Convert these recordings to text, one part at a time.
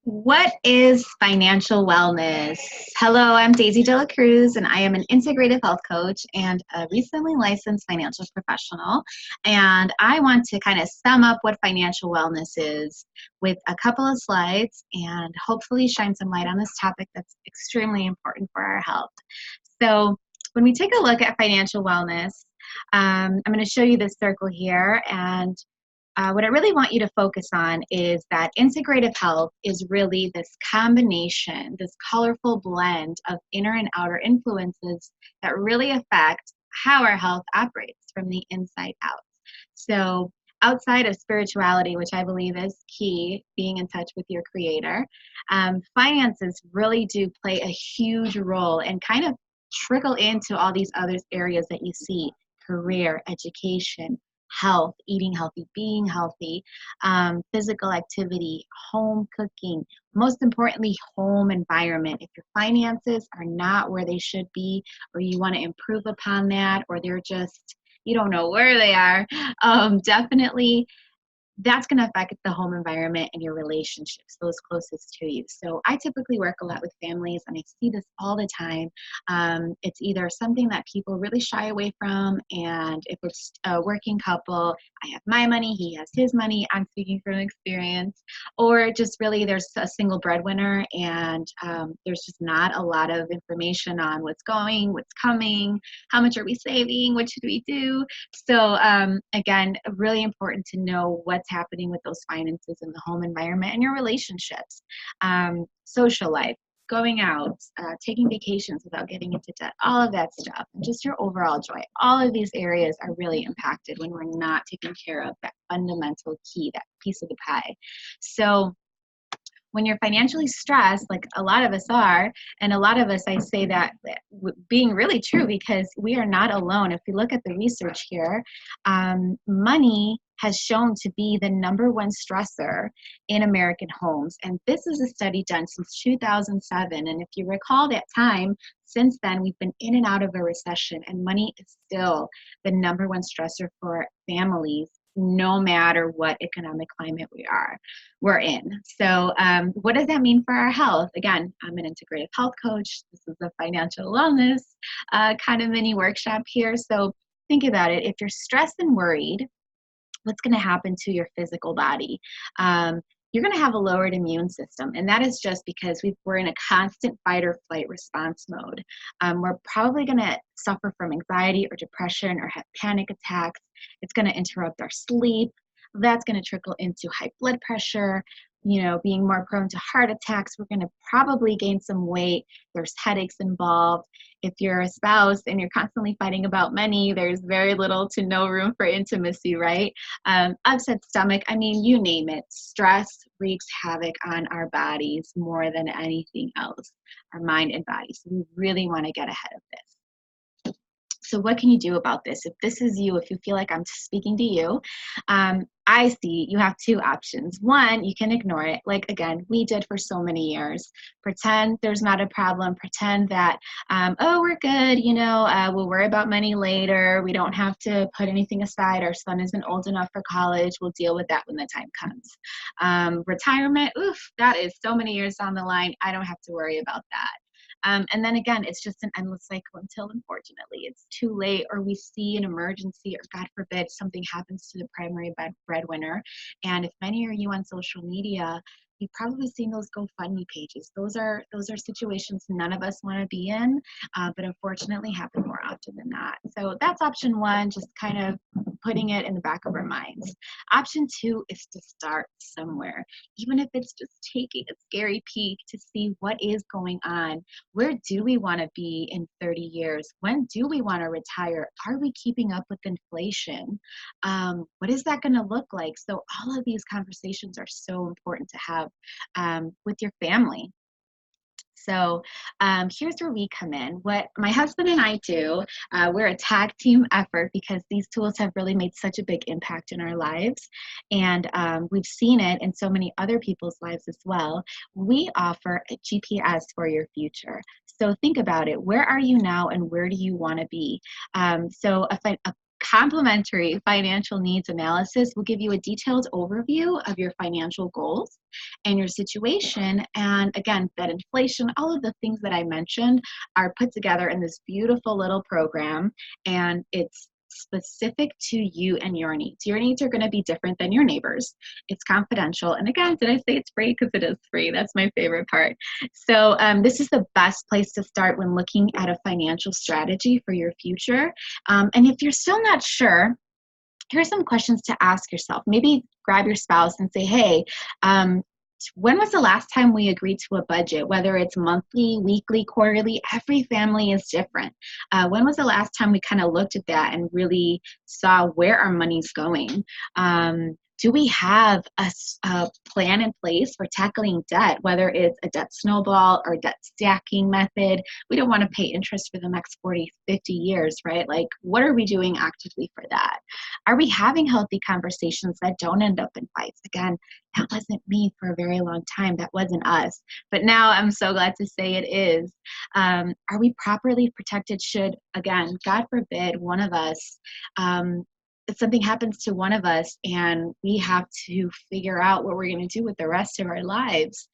What is financial wellness? Hello, I'm Daisy De La Cruz, and I am an integrative health coach and a recently licensed financial professional. And I want to kind of sum up what financial wellness is with a couple of slides and hopefully shine some light on this topic that's extremely important for our health. So, when we take a look at financial wellness, I'm going to show you this circle here, and what I really want you to focus on is that integrative health is really this combination, this colorful blend of inner and outer influences that really affect how our health operates from the inside out. So, outside of spirituality, which I believe is key, being in touch with your creator, finances really do play a huge role and kind of trickle into all these other areas that you see: career, education, health, eating healthy, being healthy, physical activity, home cooking, most importantly, home environment. If your finances are not where they should be, or you want to improve upon that, or they're just, you don't know where they are, definitely that's going to affect the home environment and your relationships, those closest to you. So I typically work a lot with families, and I see this all the time. It's either something that people really shy away from, and if it's a working couple, I have my money, he has his money, I'm speaking from experience, or just really there's a single breadwinner, and there's just not a lot of information on what's going, what's coming, how much are we saving, what should we do. So again, really important to know what's happening with those finances in the home environment and your relationships, social life, going out, taking vacations without getting into debt, all of that stuff, and just your overall joy. All of these areas are really impacted when we're not taking care of that fundamental key, that piece of the pie. So when you're financially stressed, like a lot of us are, and a lot of us, I say that being really true because we are not alone. If we look at the research here, money has shown to be the number one stressor in American homes. And this is a study done since 2007. And if you recall that time, since then, we've been in and out of a recession, and money is still the number one stressor for families, no matter what economic climate we're in. So what does that mean for our health? Again, I'm an integrative health coach. This is a financial wellness kind of mini workshop here. So think about it. If you're stressed and worried, what's going to happen to your physical body? You're going to have a lowered immune system. And that is just because we're in a constant fight or flight response mode. We're probably going to suffer from anxiety or depression or have panic attacks. It's going to interrupt our sleep. That's going to trickle into high blood pressure, being more prone to heart attacks. We're going to probably gain some weight. There's headaches involved. If you're a spouse and you're constantly fighting about money, there's very little to no room for intimacy, right? Upset stomach, I mean, you name it. Stress wreaks havoc on our bodies more than anything else, our mind and body. So we really want to get ahead of this. So what can you do about this? If this is you, if you feel like I'm speaking to you, I see you have two options. One, you can ignore it, like, again, we did for so many years. Pretend there's not a problem. Pretend that, oh, we're good, we'll worry about money later. We don't have to put anything aside. Our son isn't old enough for college. We'll deal with that when the time comes. Retirement, oof, that is so many years down the line. I don't have to worry about that. And then again, it's just an endless cycle until, unfortunately, it's too late, or we see an emergency, or God forbid, something happens to the primary breadwinner. And if many are you on social media, you've probably seen those GoFundMe pages. Those are situations none of us want to be in, but unfortunately happen more often than not. So that's option one, just kind of putting it in the back of our minds. Option two is to start somewhere, even if it's just taking a scary peek to see what is going on. Where do we want to be in 30 years? When do we want to retire? Are we keeping up with inflation? What is that going to look like? So all of these conversations are so important to have with your family. So here's where we come in. What my husband and I do, we're a tag team effort because these tools have really made such a big impact in our lives. And we've seen it in so many other people's lives as well. We offer a GPS for your future. So think about it. Where are you now and where do you want to be? So a complimentary financial needs analysis will give you a detailed overview of your financial goals and your situation. And again, that inflation, all of the things that I mentioned are put together in this beautiful little program, and it's specific to you and your needs. Your needs are going to be different than your neighbors. It's confidential. And again, did I say it's free? Because it is free. That's my favorite part. So this is the best place to start when looking at a financial strategy for your future. And if you're still not sure, here's some questions to ask yourself. Maybe grab your spouse and say, hey, when was the last time we agreed to a budget? Whether it's monthly, weekly, quarterly, every family is different. When was the last time we kind of looked at that and really saw where our money's going? Do we have a plan in place for tackling debt, whether it's a debt snowball or debt stacking method? We don't want to pay interest for the next 40, 50 years, right? Like, what are we doing actively for that? Are we having healthy conversations that don't end up in fights? Again, that wasn't me for a very long time. That wasn't us. But now I'm so glad to say it is. Are we properly protected should, again, God forbid, one of us, if something happens to one of us and we have to figure out what we're going to do with the rest of our lives?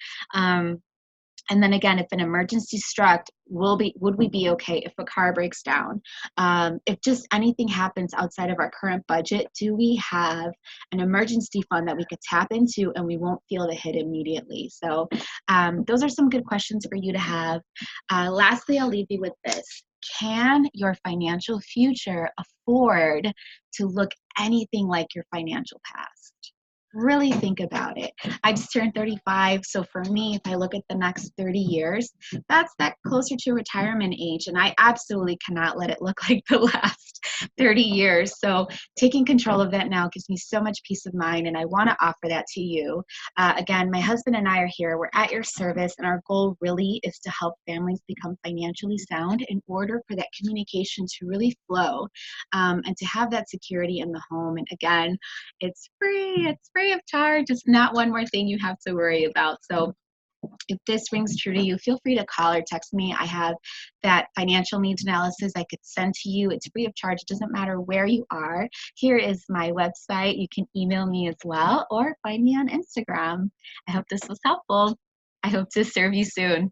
And then again, if an emergency struck, would we be okay if a car breaks down? If just anything happens outside of our current budget, do we have an emergency fund that we could tap into and we won't feel the hit immediately? So those are some good questions for you to have. Lastly, I'll leave you with this. Can your financial future afford to look anything like your financial past? Really think about it. I just turned 35, so for me, if I look at the next 30 years, that's that closer to retirement age, and I absolutely cannot let it look like the last 30 years. So taking control of that now gives me so much peace of mind, and I want to offer that to you. Again, my husband and I are here. We're at your service, and our goal really is to help families become financially sound in order for that communication to really flow, and to have that security in the home. And again, it's free. It's free of charge. It's not one more thing you have to worry about. So if this rings true to you, feel free to call or text me. I have that financial needs analysis I could send to you. It's free of charge. It doesn't matter where you are. Here is my website. You can email me as well or find me on Instagram. I hope this was helpful. I hope to serve you soon.